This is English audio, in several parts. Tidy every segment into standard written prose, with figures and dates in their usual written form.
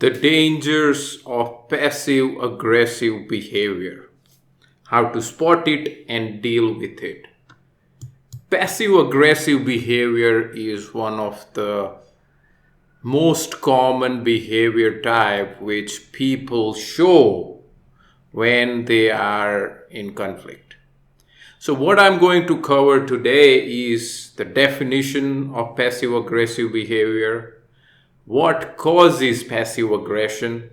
The dangers of passive aggressive behavior. How to spot it and deal with it. Passive aggressive behavior is one of the most common behavior type which people show when they are in conflict. So what I'm going to cover today is the definition of passive aggressive behavior, what causes passive aggression,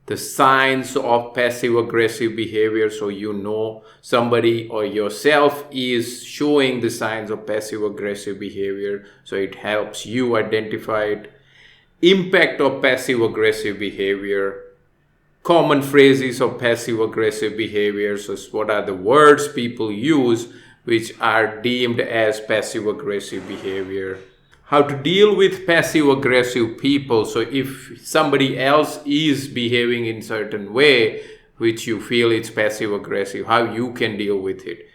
the signs of passive aggressive behavior, so you know somebody or yourself is showing the signs of passive aggressive behavior, so it helps you identify it. Impact of passive aggressive behavior, common phrases of passive aggressive behavior, so what are the words people use which are deemed as passive aggressive behavior. How to deal with passive aggressive people. So if somebody else is behaving in certain way which you feel it's passive aggressive, how you can deal with it.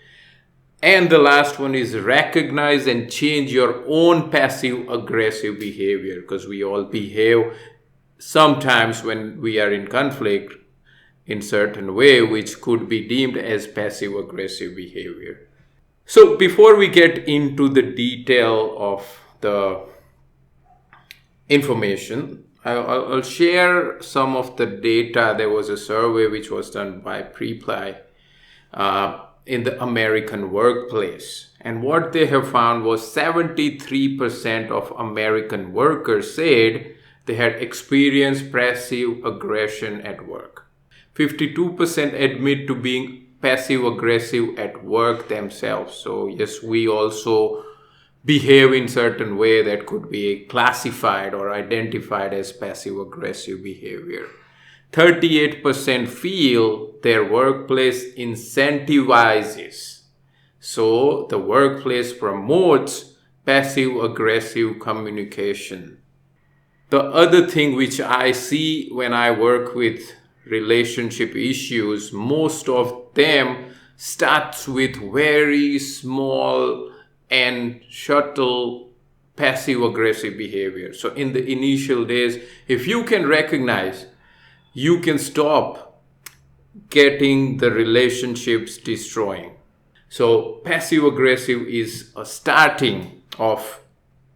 And the last one is recognize and change your own passive aggressive behavior, because we all behave sometimes when we are in conflict in certain way which could be deemed as passive aggressive behavior. So before we get into the detail of the information, I'll share some of the data. There was a survey which was done by Preply in the American workplace. And what they have found was 73% of American workers said they had experienced passive aggression at work. 52% admit to being passive aggressive at work themselves. So yes, we also behave in certain way that could be classified or identified as passive aggressive behavior. 38% feel their workplace incentivizes. So the workplace promotes passive aggressive communication. The other thing which I see when I work with relationship issues, most of them starts with very small and subtle passive aggressive behavior. So in the initial days, if you can recognize, you can stop getting the relationships destroying. So passive aggressive is a starting of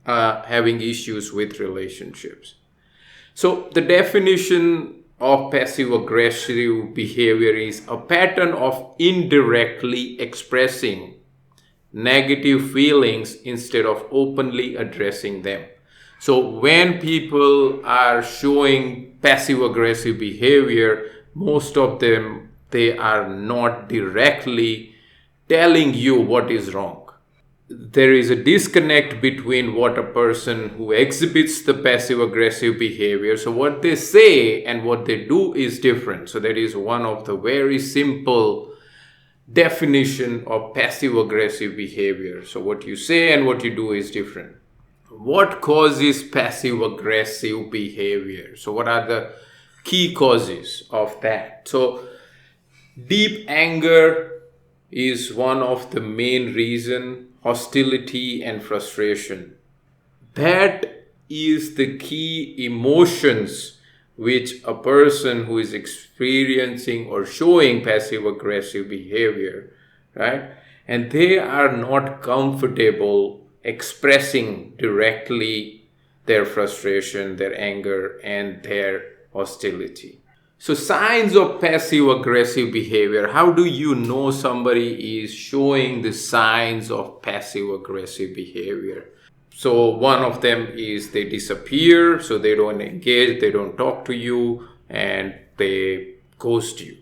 having issues with relationships. So the definition of passive aggressive behavior is a pattern of indirectly expressing negative feelings instead of openly addressing them. So when people are showing passive aggressive behavior, most of them, they are not directly telling you what is wrong. There is a disconnect between what a person who exhibits the passive aggressive behavior, so what they say and what they do is different. So that is one of the very simple definition of passive aggressive behavior. So what you say and what you do is different. What causes passive aggressive behavior? So what are the key causes of that? So deep anger is one of the main reason. Hostility and frustration. That is the key emotions which a person who is experiencing or showing passive aggressive behavior, right? And they are not comfortable expressing directly their frustration, their anger, and their hostility. So signs of passive aggressive behavior. How do you know somebody is showing the signs of passive aggressive behavior? So one of them is they disappear, so they don't engage, they don't talk to you, and they ghost you.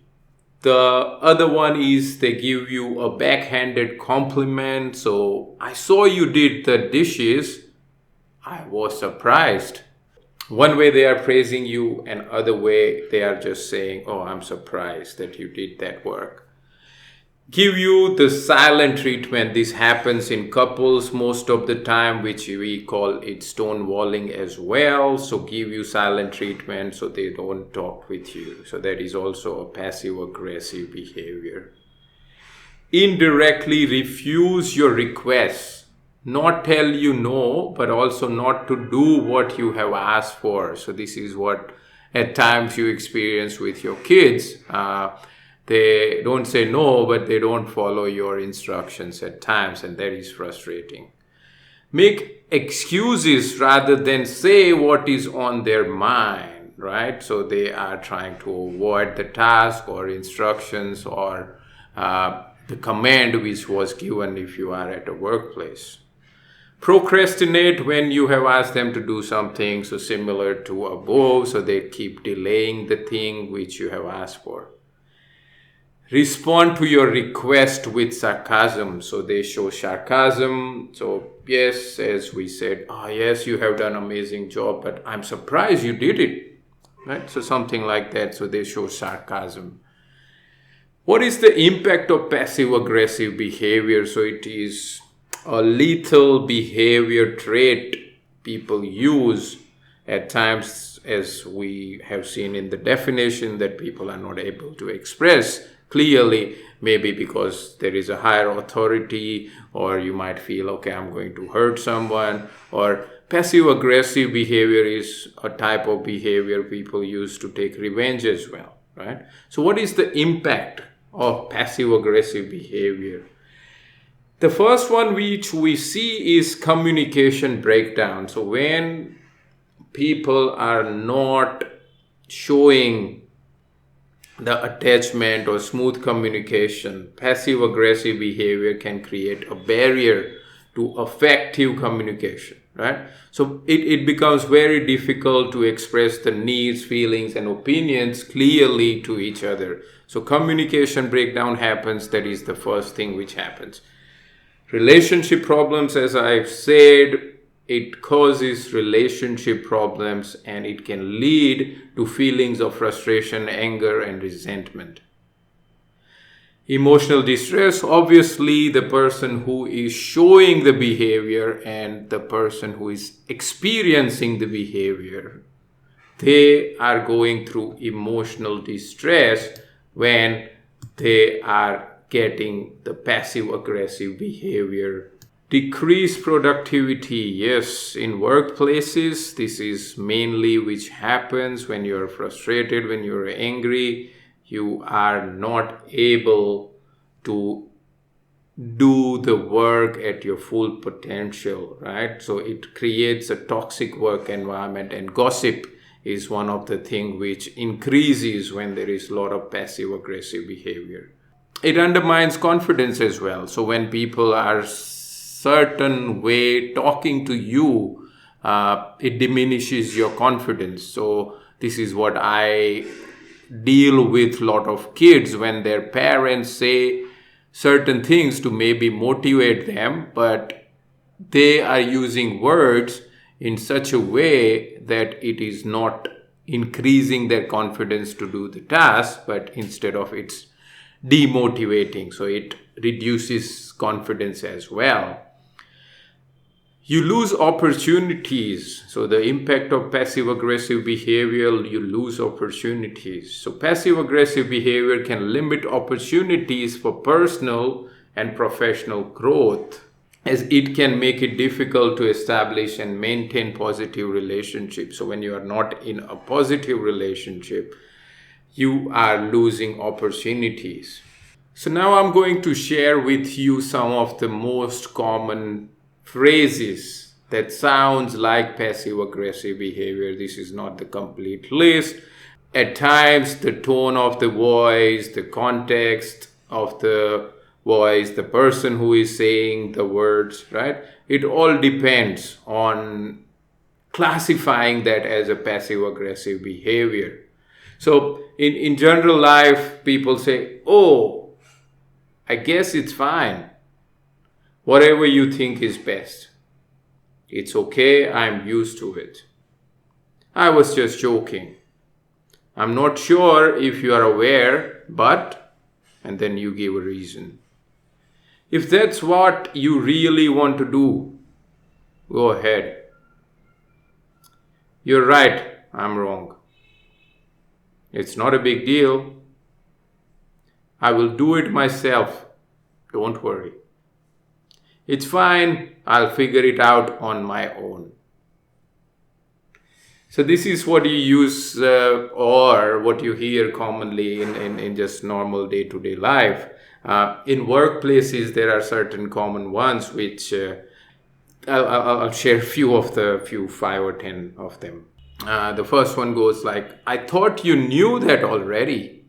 The other one is they give you a backhanded compliment. So I saw you did the dishes. I was surprised. One way they are praising you, and other way they are just saying, oh, I'm surprised that you did that work. Give you the silent treatment. This happens in couples most of the time, which we call it stonewalling as well. So give you silent treatment so they don't talk with you. So that is also a passive aggressive behavior. Indirectly refuse your requests, not tell you no, but also not to do what you have asked for. So this is what at times you experience with your kids. They don't say no, but they don't follow your instructions at times, and that is frustrating. Make excuses rather than say what is on their mind, right? So they are trying to avoid the task or instructions or the command which was given if you are at a workplace. Procrastinate when you have asked them to do something, so similar to above, so they keep delaying the thing which you have asked for. Respond to your request with sarcasm, so they show sarcasm. So yes, as we said, yes, you have done an amazing job, but I'm surprised you did it, right? So something like that, so they show sarcasm. What is the impact of passive aggressive behavior? So it is a lethal behavior trait people use at times, as we have seen in the definition, that people are not able to express clearly, maybe because there is a higher authority, or you might feel, okay, I'm going to hurt someone. Or passive aggressive behavior is a type of behavior people use to take revenge as well, right? So what is the impact of passive aggressive behavior? The first one which we see is communication breakdown. So when people are not showing the attachment or smooth communication, passive aggressive behavior can create a barrier to effective communication, right? So it becomes very difficult to express the needs, feelings, and opinions clearly to each other. So communication breakdown happens. That is the first thing which happens. Relationship problems, as I've said, it causes relationship problems, and it can lead to feelings of frustration, anger, and resentment. Emotional distress, obviously the person who is showing the behavior and the person who is experiencing the behavior, they are going through emotional distress when they are getting the passive aggressive behavior. Decreased productivity, yes, in workplaces, this is mainly which happens when you're frustrated, when you're angry, you are not able to do the work at your full potential, right? So it creates a toxic work environment, and gossip is one of the things which increases when there is a lot of passive aggressive behavior. It undermines confidence as well. So when people are certain way talking to you, it diminishes your confidence. So this is what I deal with a lot of kids when their parents say certain things to maybe motivate them, but they are using words in such a way that it is not increasing their confidence to do the task, but instead of it's demotivating. So it reduces confidence as well. You lose opportunities. So the impact of passive aggressive behavior, you lose opportunities. So passive aggressive behavior can limit opportunities for personal and professional growth, as it can make it difficult to establish and maintain positive relationships. So when you are not in a positive relationship, you are losing opportunities. So now I'm going to share with you some of the most common phrases that sounds like passive aggressive behavior. This is not the complete list. At times, the tone of the voice, the context of the voice, the person who is saying the words, right? It all depends on classifying that as a passive aggressive behavior. So in general life, people say, oh, I guess it's fine. Whatever you think is best. It's okay, I'm used to it. I was just joking. I'm not sure if you are aware, but, and then you give a reason. If that's what you really want to do, go ahead. You're right, I'm wrong. It's not a big deal. I will do it myself. Don't worry. It's fine, I'll figure it out on my own. So this is what you use or what you hear commonly in just normal day-to-day life. In workplaces, there are certain common ones which I'll share few 5 or 10 of them. The first one goes like, I thought you knew that already.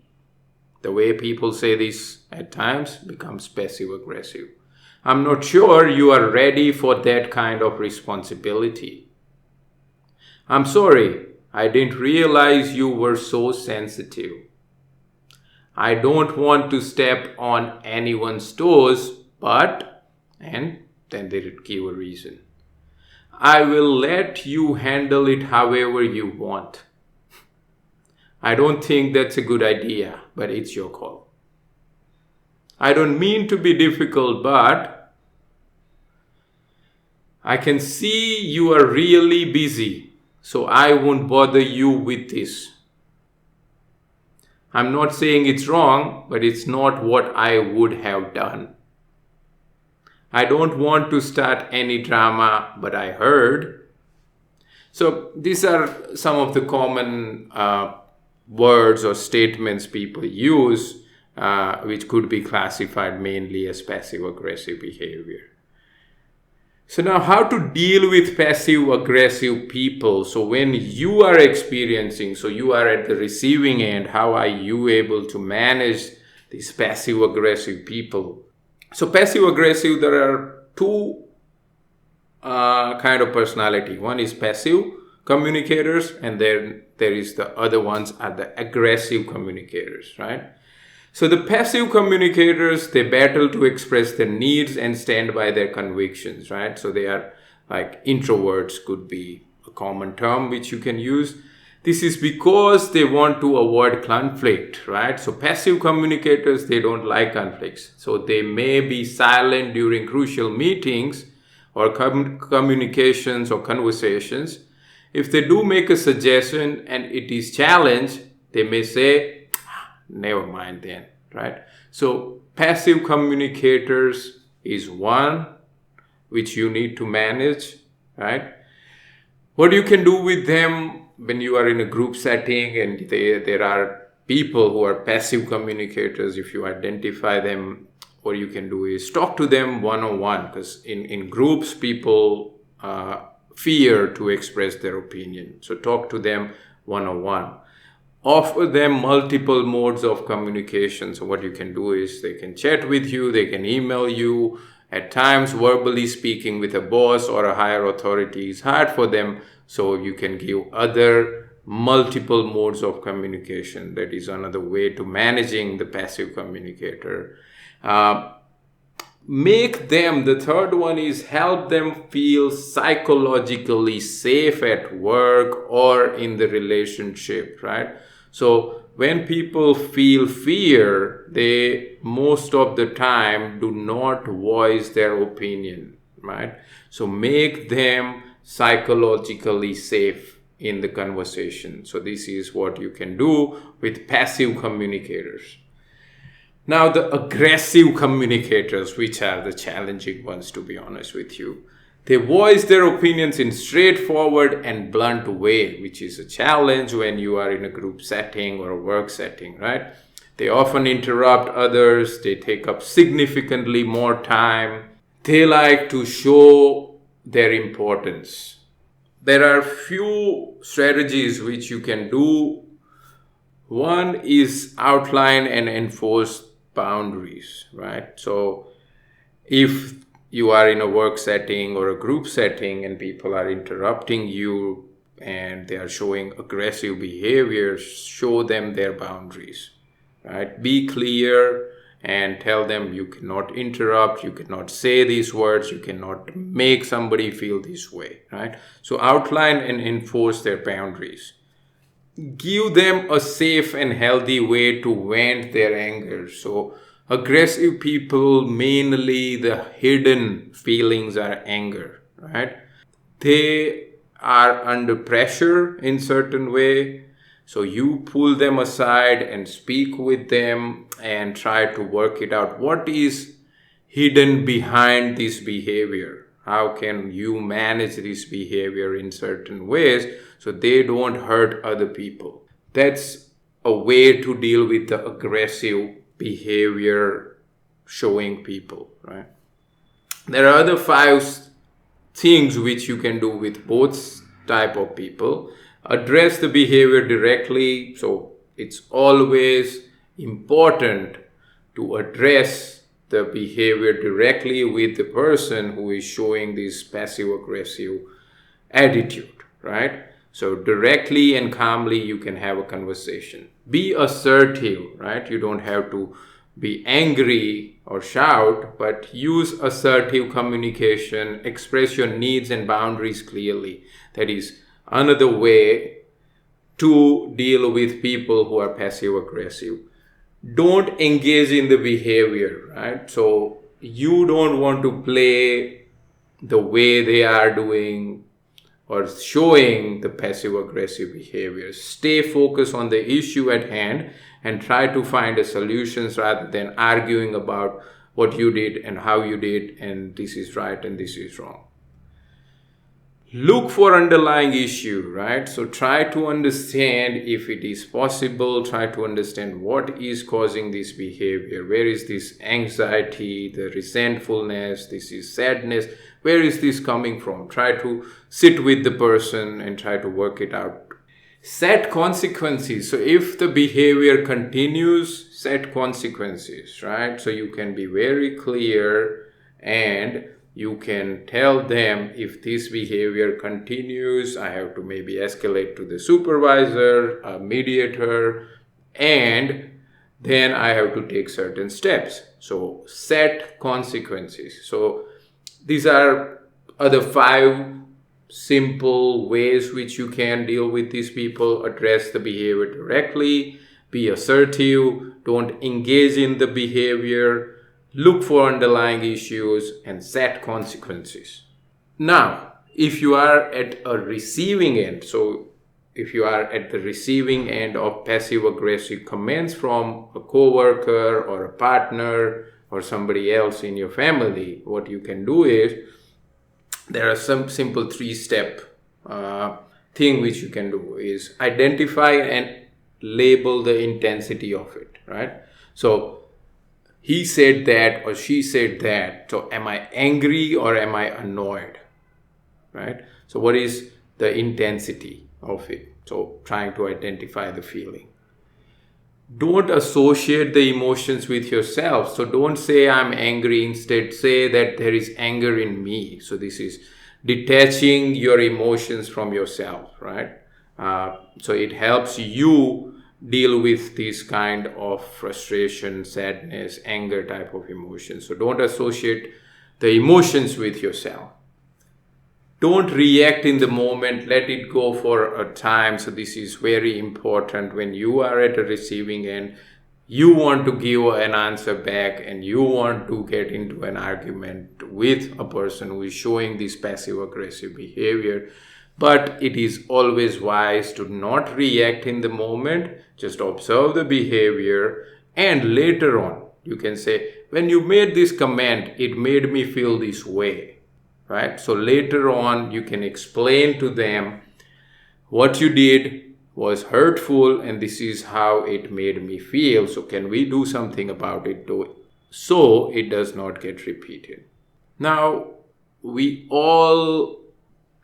The way people say this at times becomes passive aggressive. I'm not sure you are ready for that kind of responsibility. I'm sorry, I didn't realize you were so sensitive. I don't want to step on anyone's toes, but, and then they give a reason. I will let you handle it however you want. I don't think that's a good idea, but it's your call. I don't mean to be difficult, but I can see you are really busy. So I won't bother you with this. I'm not saying it's wrong, but it's not what I would have done. I don't want to start any drama, but I heard. So these are some of the common words or statements people use, which could be classified mainly as passive-aggressive behavior. So now, how to deal with passive-aggressive people? So when you are experiencing, so you are at the receiving end, how are you able to manage these passive-aggressive people? So passive-aggressive, there are two kind of personality. One is passive communicators, and then there is the other ones are the aggressive communicators, right? So the passive communicators, they battle to express their needs and stand by their convictions, right? So they are like introverts could be a common term which you can use. This is because they want to avoid conflict, right? So passive communicators, they don't like conflicts. So they may be silent during crucial meetings or communications or conversations. If they do make a suggestion and it is challenged, they may say, never mind then, right? So passive communicators is one which you need to manage, right? What you can do with them when you are in a group setting and there are people who are passive communicators, if you identify them, what you can do is talk to them one-on-one, because in groups, people fear to express their opinion. So talk to them one-on-one. Offer them multiple modes of communication. So what you can do is they can chat with you, they can email you. At times, verbally speaking with a boss or a higher authority is hard for them. So you can give other multiple modes of communication. That is another way to managing the passive communicator. Make them, the third one is help them feel psychologically safe at work or in the relationship, right? So when people feel fear, they most of the time do not voice their opinion, right? So make them psychologically safe in the conversation. So this is what you can do with passive communicators. Now the aggressive communicators, which are the challenging ones, to be honest with you, they voice their opinions in straightforward and blunt way, which is a challenge when you are in a group setting or a work setting, right? They often interrupt others. They take up significantly more time. They like to show their importance. There are few strategies which you can do. One is outline and enforce boundaries, right? So if you are in a work setting or a group setting and people are interrupting you and they are showing aggressive behavior, show them their boundaries, right? Be clear and tell them you cannot interrupt, you cannot say these words, you cannot make somebody feel this way, right? So outline and enforce their boundaries. Give them a safe and healthy way to vent their anger. So aggressive people, mainly the hidden feelings are anger, right? They are under pressure in certain way. So you pull them aside and speak with them and try to work it out. What is hidden behind this behavior? How can you manage this behavior in certain ways so they don't hurt other people? That's a way to deal with the aggressive behavior showing people, right? There are other 5 things which you can do with both type of people. Address the behavior directly. So it's always important to address the behavior directly with the person who is showing this passive aggressive attitude, right? So directly and calmly you can have a conversation. Be assertive, right? You don't have to be angry or shout, but use assertive communication. Express your needs and boundaries clearly. That is another way to deal with people who are passive aggressive. Don't engage in the behavior, right? So you don't want to play the way they are doing or showing the passive aggressive behaviors. Stay focused on the issue at hand and try to find a solutions rather than arguing about what you did and how you did and this is right and this is wrong. Look for underlying issue, right? So try to understand if it is possible, try to understand what is causing this behavior. Where is this anxiety, the resentfulness, this is sadness, where is this coming from? Try to sit with the person and try to work it out. Set consequences. So if the behavior continues, set consequences, right? So you can be very clear and you can tell them, if this behavior continues, I have to maybe escalate to the supervisor, a mediator, and then I have to take certain steps. So set consequences. So these are other 5 simple ways which you can deal with these people. Address the behavior directly, be assertive, don't engage in the behavior, look for underlying issues, and set consequences. Now, if you are at a receiving end, so if you are at the receiving end of passive aggressive comments from a coworker or a partner or somebody else in your family, what you can do is, there are some simple 3-step thing which you can do is identify and label the intensity of it, right? So he said that or she said that. So am I angry or am I annoyed, right? So what is the intensity of it? So trying to identify the feeling. Don't associate the emotions with yourself. So don't say I'm angry. Instead, say that there is anger in me. So this is detaching your emotions from yourself, right? So it helps you deal with this kind of frustration, sadness, anger type of emotions. So don't associate the emotions with yourself. Don't react in the moment, let it go for a time. So this is very important. When you are at a receiving end, you want to give an answer back and you want to get into an argument with a person who is showing this passive aggressive behavior. But it is always wise to not react in the moment, just observe the behavior, and later on you can say, when you made this comment, it made me feel this way. Right? So later on, you can explain to them what you did was hurtful and this is how it made me feel. So can we do something about it so it does not get repeated? Now, we all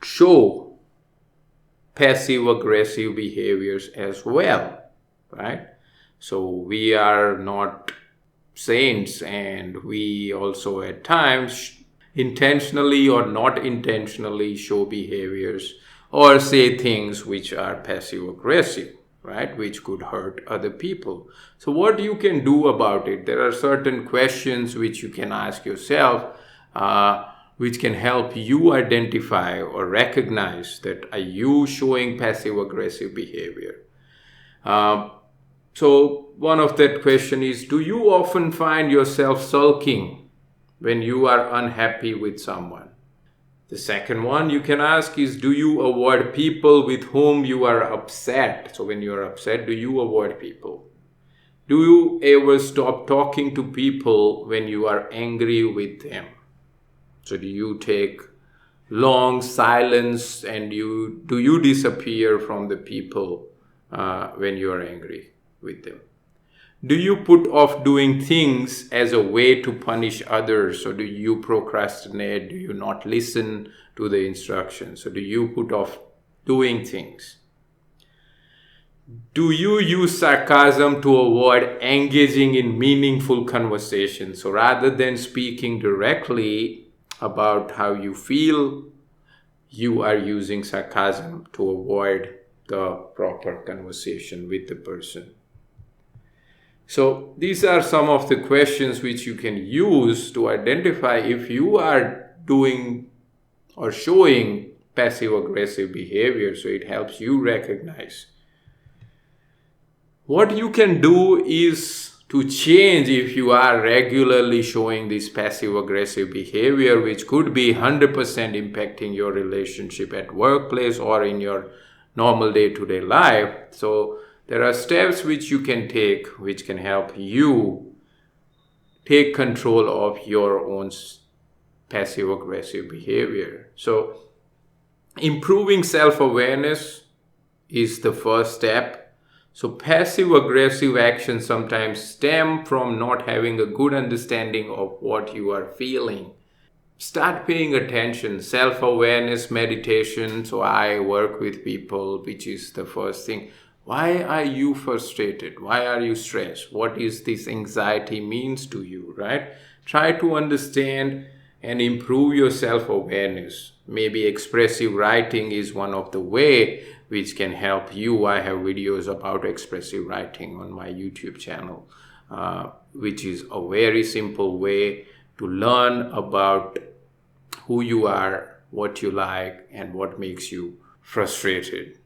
show passive aggressive behaviors as well, right? So we are not saints, and we also at times intentionally or not intentionally show behaviors or say things which are passive aggressive, right, which could hurt other people. So what you can do about it, there are certain questions which you can ask yourself, which can help you identify or recognize that are you showing passive aggressive behavior. So one of that question is, do you often find yourself sulking when you are unhappy with someone? The second one you can ask is, do you avoid people with whom you are upset? So when you are upset, do you avoid people? Do you ever stop talking to people when you are angry with them? So do you take long silence and do you disappear from the people when you are angry with them? Do you put off doing things as a way to punish others? Or do you procrastinate? Do you not listen to the instructions? So do you put off doing things? Do you use sarcasm to avoid engaging in meaningful conversations? So rather than speaking directly about how you feel, you are using sarcasm to avoid the proper conversation with the person. So these are some of the questions which you can use to identify if you are doing or showing passive aggressive behavior. So it helps you recognize. What you can do is to change if you are regularly showing this passive aggressive behavior, which could be 100% impacting your relationship at workplace or in your normal day-to-day life. So there are steps which you can take which can help you take control of your own passive aggressive behavior. So improving self-awareness is the first step. So passive aggressive actions sometimes stem from not having a good understanding of what you are feeling. Start paying attention, self-awareness meditation. So I work with people, which is the first thing. Why are you frustrated? Why are you stressed? What is this anxiety means to you, right? Try to understand and improve your self-awareness. Maybe expressive writing is one of the way which can help you. I have videos about expressive writing on my YouTube channel, which is a very simple way to learn about who you are, what you like, and what makes you frustrated.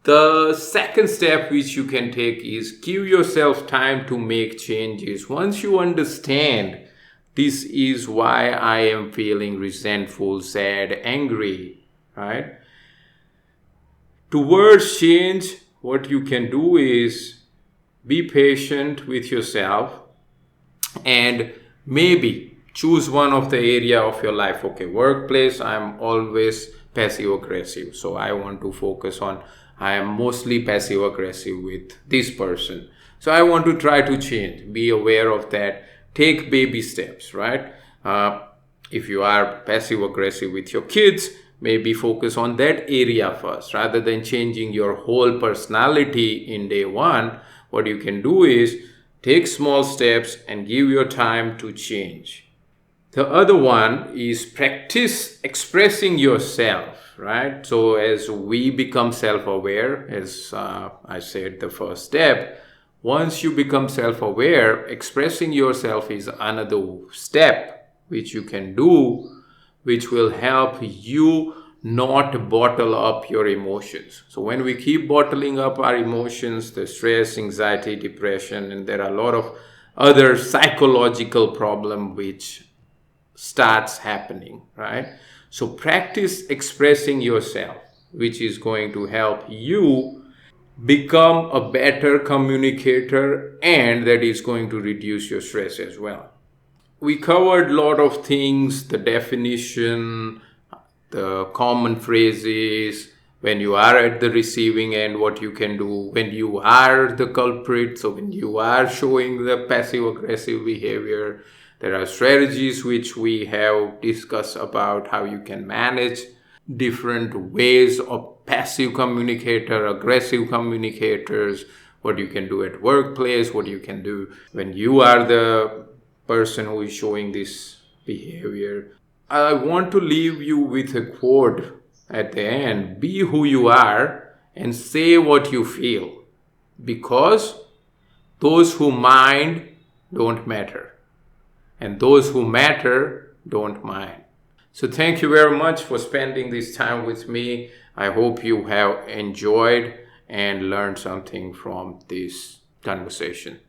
The second step which you can take is give yourself time to make changes. Once you understand this is why I am feeling resentful, sad, angry, right? Towards change, what you can do is be patient with yourself and maybe choose one of the area of your life. Okay, workplace, I'm always passive aggressive. So I want to focus on, I am mostly passive aggressive with this person. So I want to try to change. Be aware of that. Take baby steps, right? If you are passive aggressive with your kids, maybe focus on that area first rather than changing your whole personality in day one. What you can do is take small steps and give your time to change. The other one is practice expressing yourself, right? So as we become self-aware, as I said, the first step, once you become self-aware, expressing yourself is another step which you can do, which will help you not bottle up your emotions. So when we keep bottling up our emotions, the stress, anxiety, depression, and there are a lot of other psychological problems which starts happening, right? So practice expressing yourself, which is going to help you become a better communicator, and that is going to reduce your stress as well. We covered a lot of things, the definition, the common phrases, when you are at the receiving end, what you can do, when you are the culprit, so when you are showing the passive aggressive behavior, there are strategies which we have discussed about how you can manage different ways of passive communicator, aggressive communicators, what you can do at workplace, what you can do when you are the person who is showing this behavior. I want to leave you with a quote at the end. Be who you are and say what you feel, because those who mind don't matter, and those who matter don't mind. So thank you very much for spending this time with me. I hope you have enjoyed and learned something from this conversation.